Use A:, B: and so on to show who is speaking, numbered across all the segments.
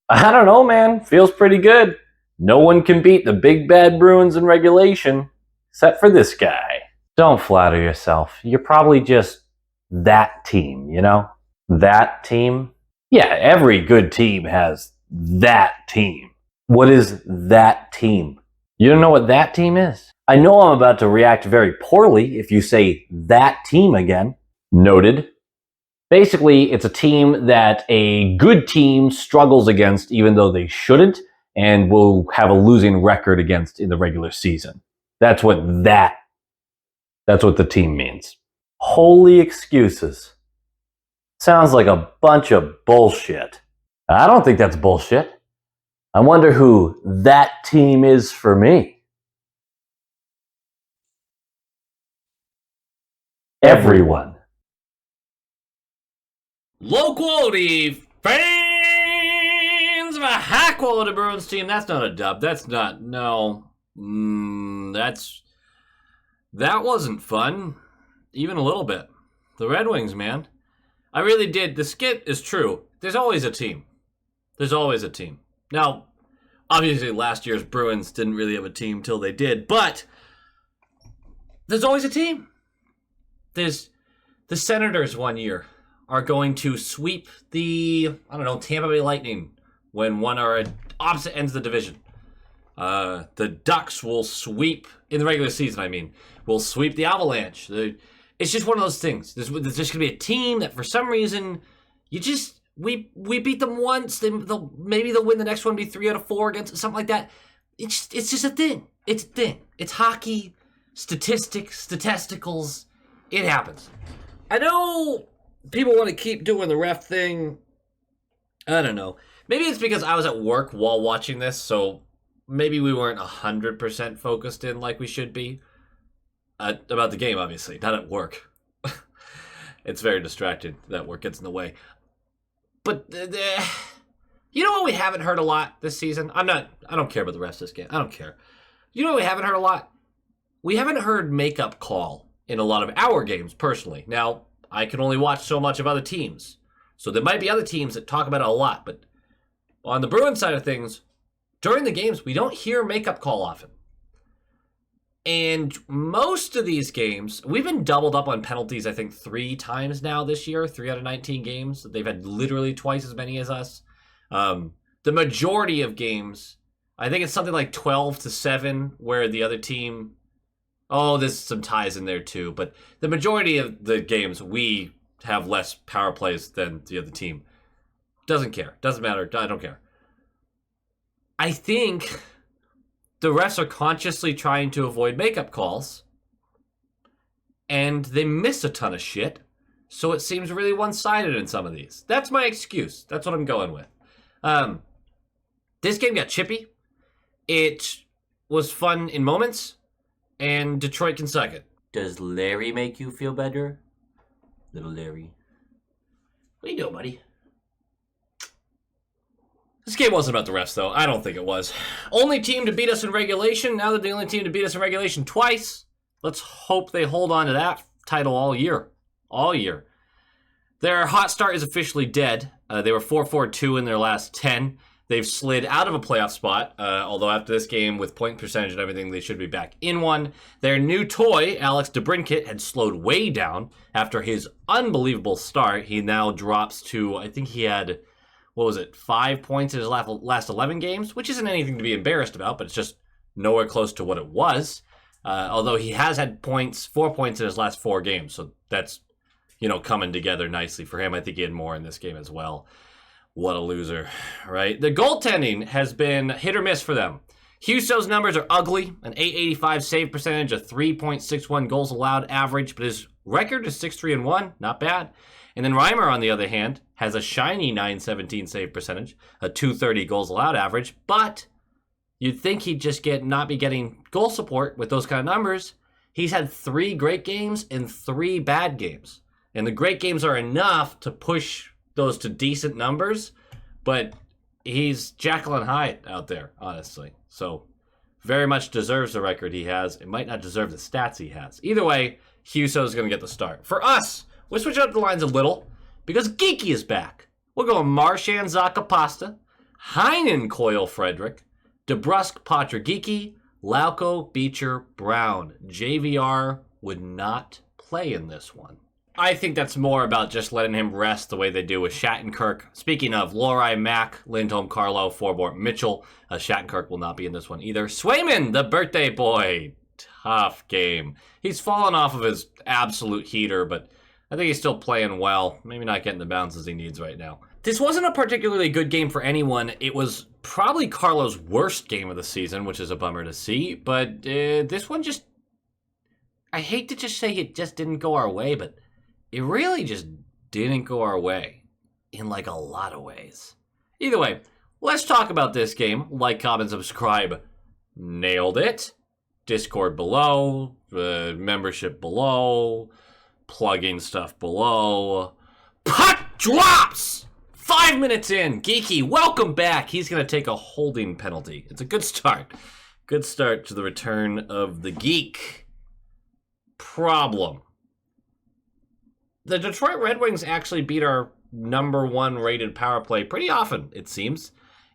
A: I don't know, man. Feels pretty good. No one can beat the big bad Bruins in regulation, except for this guy. Don't flatter yourself. You're probably just that team, you know? That team? Yeah, every good team has that team. What is that team? You don't know what that team is? I know I'm about to react very poorly if you say that team again. Noted. Basically, it's a team that a good team struggles against even though they shouldn't and will have a losing record against in the regular season. That's what the team means. Holy excuses. Sounds like a bunch of bullshit. I don't think that's bullshit. I wonder who that team is for me. Everyone.
B: Low quality fans of a high quality Bruins team. That's not a dub. That's not. No. That wasn't fun. Even a little bit. The Red Wings, man. I really did. The skit is true. There's always a team. There's always a team. Now, obviously last year's Bruins didn't really have a team till they did, but there's always a team. There's the Senators one year are going to sweep the, Tampa Bay Lightning when one are at opposite ends of the division. The Ducks will sweep, in the regular season, will sweep the Avalanche. It's just one of those things. There's just going to be a team that for some reason, we beat them once, maybe they'll win the next one, be 3 out of 4 against something like that. It's just a thing. It's a thing. It's hockey, statisticals. It happens. I know people want to keep doing the ref thing. I don't know. Maybe it's because I was at work while watching this, so maybe we weren't 100% focused in like we should be. About the game, obviously, not at work. It's very distracting. That work gets in the way. But, you know what we haven't heard a lot this season? I don't care about the rest of this game. I don't care. You know what we haven't heard a lot? We haven't heard makeup call in a lot of our games, personally. Now, I can only watch so much of other teams. So there might be other teams that talk about it a lot. But on the Bruins side of things, during the games, we don't hear makeup call often. And most of these games, we've been doubled up on penalties, I think, 3 times now this year. 3 out of 19 games. They've had literally twice as many as us. The majority of games, I think it's something like 12-7, where the other team... Oh, there's some ties in there too. But the majority of the games, we have less power plays than the other team. Doesn't care. Doesn't matter. I don't care. I think the refs are consciously trying to avoid makeup calls, and they miss a ton of shit, so it seems really one-sided in some of these. That's my excuse. That's what I'm going with. This game got chippy. It was fun in moments, and Detroit can suck it. Does Larry make you feel better? Little Larry. What are you doing, buddy? This game wasn't about the refs, though. I don't think it was. Only team to beat us in regulation. Now they're the only team to beat us in regulation twice. Let's hope they hold on to that title all year. All year. Their hot start is officially dead. They were 4-4-2 in their last 10. They've slid out of a playoff spot, although after this game, with point percentage and everything, they should be back in one. Their new toy, Alex DeBrincat, had slowed way down after his unbelievable start. He now drops to, I think he had... 5 points in his last 11 games, which isn't anything to be embarrassed about, but it's just nowhere close to what it was. Although he has had 4 points in his last 4 games, so that's, coming together nicely for him. I think he had more in this game as well. What a loser, right? The goaltending has been hit or miss for them. Husso's numbers are ugly, an .885 save percentage, a 3.61 goals allowed average, but his record is 6-3-1, not bad. And then Reimer, on the other hand, has a shiny .917 save percentage, a .230 goals allowed average, but you'd think he'd just not be getting goal support with those kind of numbers. He's had 3 great games and 3 bad games. And the great games are enough to push those to decent numbers, but he's Jekyll and Hyde out there, honestly. So very much deserves the record he has. It might not deserve the stats he has. Either way, Husso's going to get the start. For us, we'll switch up the lines a little because Geeky is back. We're going Marchand Zakapasta. Heinen, Coyle, Frederick, DeBrusque, Patrigiki, Lauko, Beecher, Brown. JVR would not play in this one. I think that's more about just letting him rest the way they do with Shattenkirk. Speaking of, Lohrei, Mack, Lindholm, Carlo, Forbort, Mitchell. Shattenkirk will not be in this one either. Swayman, the birthday boy. Tough game. He's fallen off of his absolute heater, but I think he's still playing well. Maybe not getting the bounces he needs right now. This wasn't a particularly good game for anyone. It was probably Carlo's worst game of the season, which is a bummer to see. But this one just... I hate to just say it just didn't go our way, but it really just didn't go our way in like a lot of ways. Either way, let's talk about this game. Like, comment, subscribe. Nailed it. Discord below. Membership below. Plugging stuff below. Puck drops! 5 minutes in. Geeky, welcome back. He's going to take a holding penalty. It's a good start. Good start to the return of the Geek. Problem. The Detroit Red Wings actually beat our #1 rated power play pretty often, it seems,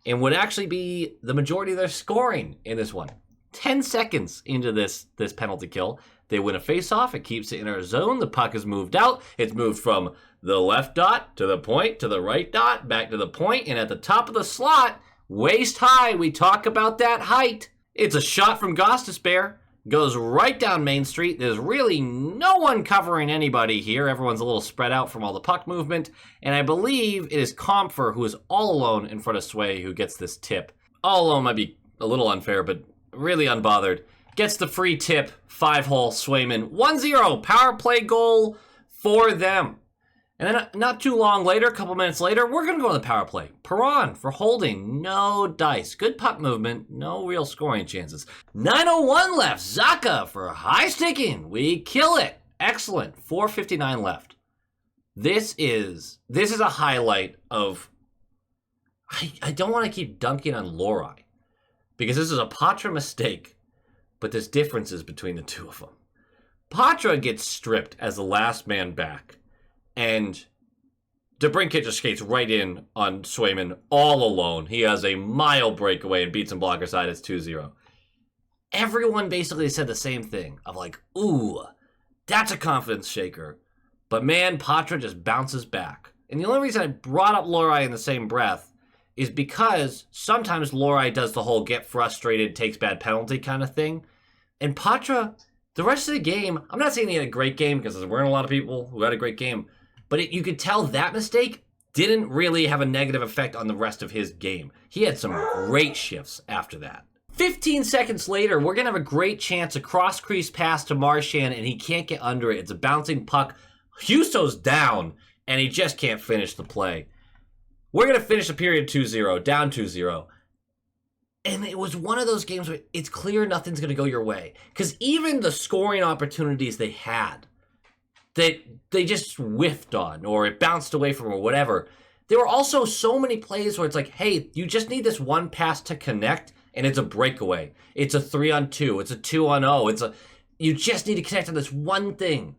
B: and would actually be the majority of their scoring in this one. 10 seconds into this penalty kill, they win a faceoff. It keeps it in our zone. The puck is moved out. It's moved from the left dot to the point to the right dot, back to the point, and at the top of the slot, waist high. We talk about that height. It's a shot from Gostisbehere. Goes right down Main Street. There's really no one covering anybody here. Everyone's a little spread out from all the puck movement. And I believe it is Comfer who is all alone in front of Sway who gets this tip. All alone might be a little unfair, but really unbothered. Gets the free tip. 5-hole Swayman. 1-0 power play goal for them. And then not too long later, a couple minutes later, we're going to go to the power play. Perron for holding. No dice. Good puck movement. No real scoring chances. 9:01 left. Zaka for high sticking. We kill it. Excellent. 4:59 left. This is a highlight of... I don't want to keep dunking on Lohrei, because this is a Patra mistake, but there's differences between the two of them. Patra gets stripped as the last man back. And DeBrincat just skates right in on Swayman all alone. He has a mile breakaway and beats him blocker side. It's 2-0. Everyone basically said the same thing of like, ooh, that's a confidence shaker. But man, Patra just bounces back. And the only reason I brought up Lohrei in the same breath is because sometimes Lohrei does the whole get frustrated, takes bad penalty kind of thing. And Patra, the rest of the game, I'm not saying he had a great game because there weren't a lot of people who had a great game. But you could tell that mistake didn't really have a negative effect on the rest of his game. He had some great shifts after that. 15 seconds later, we're going to have a great chance, a cross-crease pass to Marchand, and he can't get under it. It's a bouncing puck. Husto's down, and he just can't finish the play. We're going to finish the period 2-0, down 2-0. And it was one of those games where it's clear nothing's going to go your way. Because even the scoring opportunities they had, that they just whiffed on, or it bounced away from, or whatever. There were also so many plays where it's like, hey, you just need this one pass to connect, and it's a breakaway. It's a 3-on-2. It's a 2-on-0. You just need to connect on this one thing.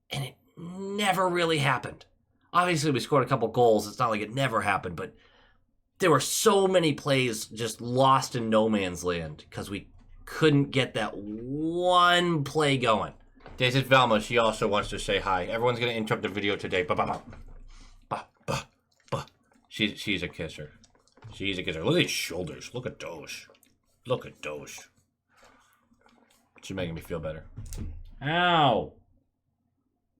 B: And it never really happened. Obviously, we scored a couple goals. It's not like it never happened, but there were so many plays just lost in no man's land because we couldn't get that one play going. This is Velma. She also wants to say hi. Everyone's going to interrupt the video today. She's a kisser. She's a kisser. Look at his shoulders. Look at those. Look at those. She's making me feel better. Ow.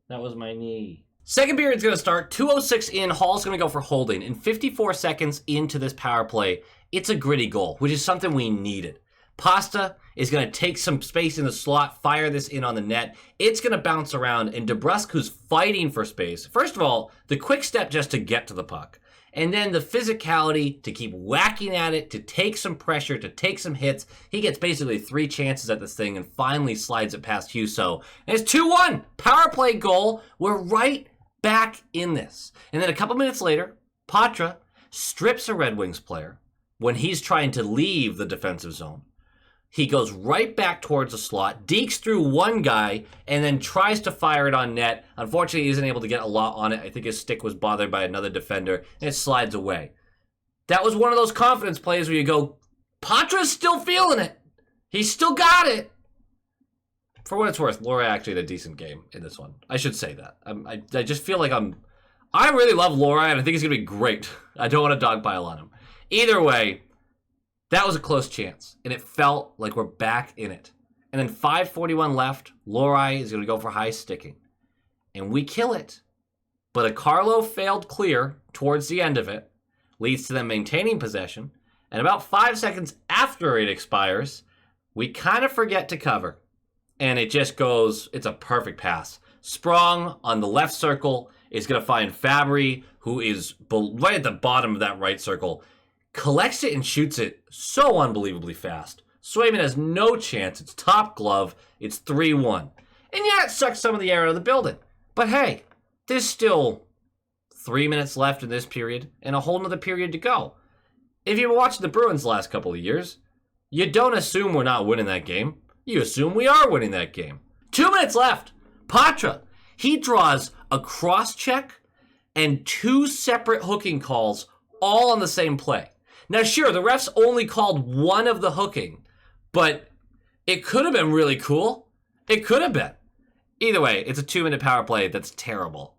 B: That was my knee. Second period's going to start. 2:06 in. Hall's going to go for holding. In 54 seconds into this power play, it's a gritty goal, which is something we needed. Pasta is going to take some space in the slot, fire this in on the net. It's going to bounce around, and DeBrusque, who's fighting for space. First of all, the quick step just to get to the puck. And then the physicality to keep whacking at it, to take some pressure, to take some hits. He gets basically 3 chances at this thing and finally slides it past Husso. And it's 2-1. Power play goal. We're right back in this. And then a couple minutes later, Patra strips a Red Wings player when he's trying to leave the defensive zone. He goes right back towards the slot, dekes through one guy, and then tries to fire it on net. Unfortunately, he isn't able to get a lot on it. I think his stick was bothered by another defender, and it slides away. That was one of those confidence plays where you go, Patra's still feeling it. He's still got it. For what it's worth, Lohrei actually had a decent game in this one. I should say that. I just feel like I really love Lohrei, and I think he's going to be great. I don't want to dogpile on him. Either way, that was a close chance, and it felt like we're back in it. And then 5:41 left, Lohrei is going to go for high sticking. And we kill it. But a Carlo failed clear towards the end of it leads to them maintaining possession. And about 5 seconds after it expires, we kind of forget to cover. And it just goes, it's a perfect pass. Sprong on the left circle is going to find Fabry, who is right at the bottom of that right circle, collects it and shoots it so unbelievably fast. Swayman has no chance. It's top glove. It's 3-1. And yeah, it sucks some of the air out of the building. But hey, there's still 3 minutes left in this period and a whole nother period to go. If you've been watching the Bruins the last couple of years, you don't assume we're not winning that game. You assume we are winning that game. 2 minutes left. Patra, he draws a cross-check and 2 separate hooking calls all on the same play. Now, sure, the refs only called one of the hooking, but it could have been really cool. It could have been. Either way, it's a 2-minute power play that's terrible.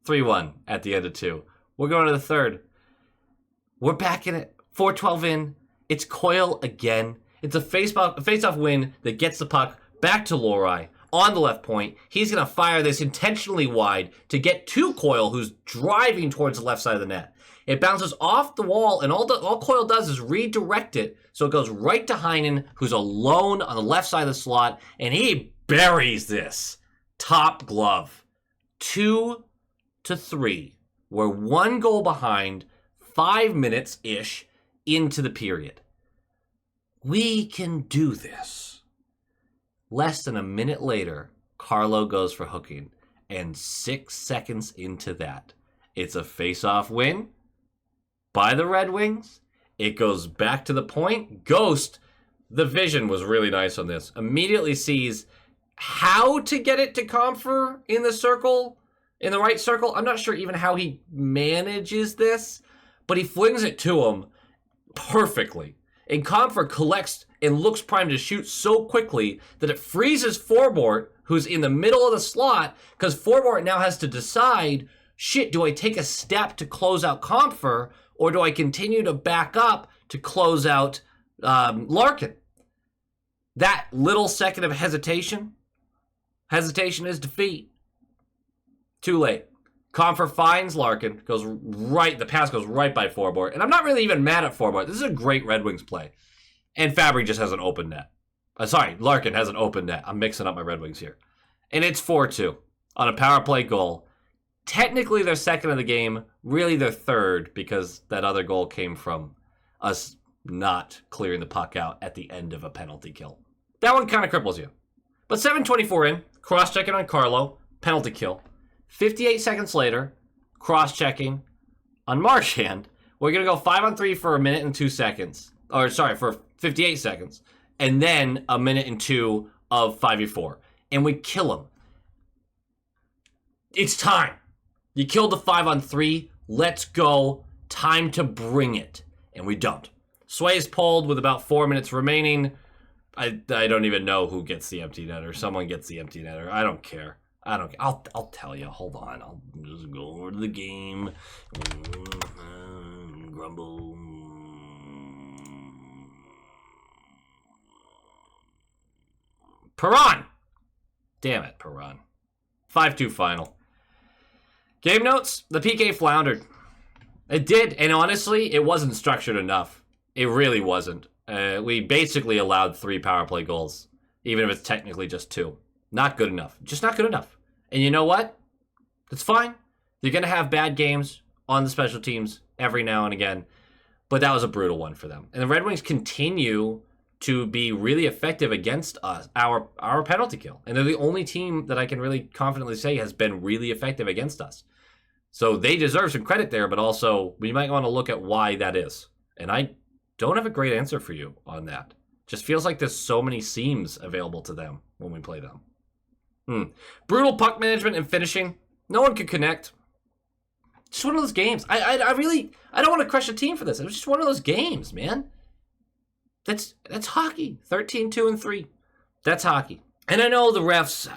B: 3-1 at the end of 2. We're going to the third. We're back in it. 4:12 in. It's Coyle again. It's a face-off win that gets the puck back to Lohrei on the left point. He's going to fire this intentionally wide to get to Coyle, who's driving towards the left side of the net. It bounces off the wall, and all Coyle does is redirect it, so it goes right to Heinen, who's alone on the left side of the slot, and he buries this. Top glove. 2-3. We're 1 goal behind, 5 minutes-ish into the period. We can do this. Less than a minute later, Carlo goes for hooking, and 6 seconds into that, it's a face-off win by the Red Wings. It goes back to the point. Ghost, the vision was really nice on this. Immediately sees how to get it to Comfer in the circle, in the right circle. I'm not sure even how he manages this, but he flings it to him perfectly. And Comfer collects and looks primed to shoot so quickly that it freezes Forbort, who's in the middle of the slot, because Forbort now has to decide, shit, do I take a step to close out Comfer, or do I continue to back up to close out Larkin? That little second of hesitation is defeat. Too late. Comfer finds Larkin, the pass goes right by Forbort, and I'm not really even mad at Forbort. This is a great Red Wings play. And Fabry just has an open net. Larkin has an open net. I'm mixing up my Red Wings here. And it's 4-2 on a power play goal. Technically their second of the game, really their third, because that other goal came from us not clearing the puck out at the end of a penalty kill. That one kind of cripples you. But 7:24 in, cross-checking on Carlo, penalty kill. 58 seconds later, cross-checking on Marchand. We're going to go 5-on-3 for a minute and 2 seconds. For 58 seconds. And then a minute and 2 of 5v4. And we kill him. It's time. You killed the 5-on-3. Let's go. Time to bring it. And we don't. Sway is pulled with about 4 minutes remaining. I don't even know who gets the empty netter. Someone gets the empty netter. I don't care. I'll tell you. Hold on. I'll just go over to the game. Grumble. Perron! Damn it, Perron. 5-2 final. Game notes, the PK floundered. It did, and honestly, it wasn't structured enough. It really wasn't. We basically allowed 3 power play goals, even if it's technically just 2. Not good enough. Just not good enough. And you know what? That's fine. You're going to have bad games on the special teams every now and again, but that was a brutal one for them. And the Red Wings continue to be really effective against us, our penalty kill. And they're the only team that I can really confidently say has been really effective against us. So they deserve some credit there, but also we might want to look at why that is. And I don't have a great answer for you on that. Just feels like there's so many seams available to them when we play them. Brutal puck management and finishing. No one could connect. Just one of those games. I don't want to crush a team for this. It was just one of those games, man. That's hockey. 13-2-3. That's hockey. And I know the refs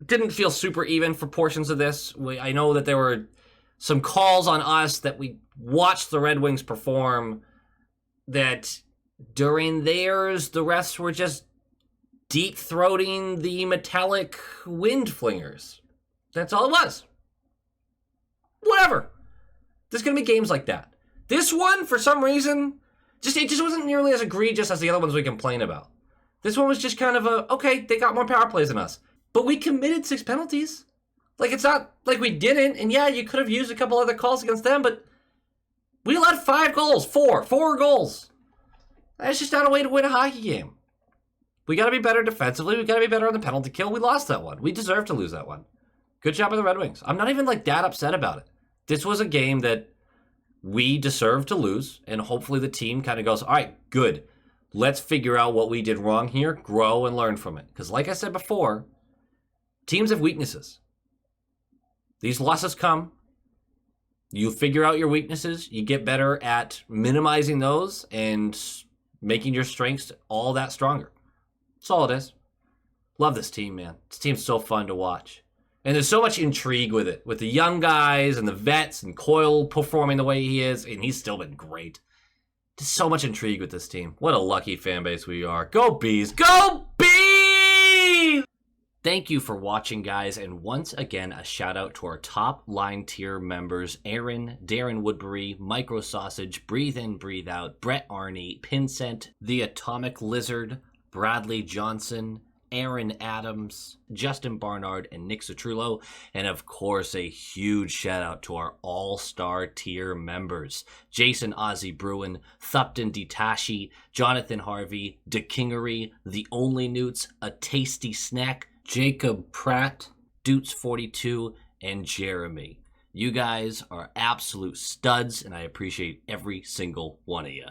B: didn't feel super even for portions of this. I know that there were some calls on us that we watched the Red Wings perform that during theirs, the refs were just deep-throating the metallic wind flingers. That's all it was. Whatever. There's going to be games like that. This one, for some reason, it just wasn't nearly as egregious as the other ones we complain about. This one was just kind of okay, they got more power plays than us. But we committed 6 penalties. Like, it's not like we didn't. And yeah, you could have used a couple other calls against them, but we allowed 5 goals. 4 goals. That's just not a way to win a hockey game. We got to be better defensively. We got to be better on the penalty kill. We lost that one. We deserve to lose that one. Good job of the Red Wings. I'm not even like that upset about it. This was a game that we deserved to lose, and hopefully the team kind of goes, all right, good. Let's figure out what we did wrong here, grow, and learn from it. Because like I said before, teams have weaknesses. These losses come. You figure out your weaknesses. You get better at minimizing those and making your strengths all that stronger. That's all it is. Love this team, man. This team's so fun to watch. And there's so much intrigue with it, with the young guys and the vets and Coyle performing the way he is, and he's still been great. There's so much intrigue with this team. What a lucky fan base we are. Go Bees! Go Bees! Thank you for watching, guys, and once again, a shout out to our top line tier members, Aaron, Darren Woodbury, Micro Sausage, Breathe In, Breathe Out, Brett Arney, Pincent, The Atomic Lizard, Bradley Johnson, Aaron Adams, Justin Barnard, and Nick Citrullo. And of course, a huge shout out to our all-star tier members. Jason Ozzy Bruin, Thupton Ditashi, Jonathan Harvey, DeKingery, The Only Newts, A Tasty Snack, Jacob Pratt, Doots42, and Jeremy. You guys are absolute studs, and I appreciate every single one of you.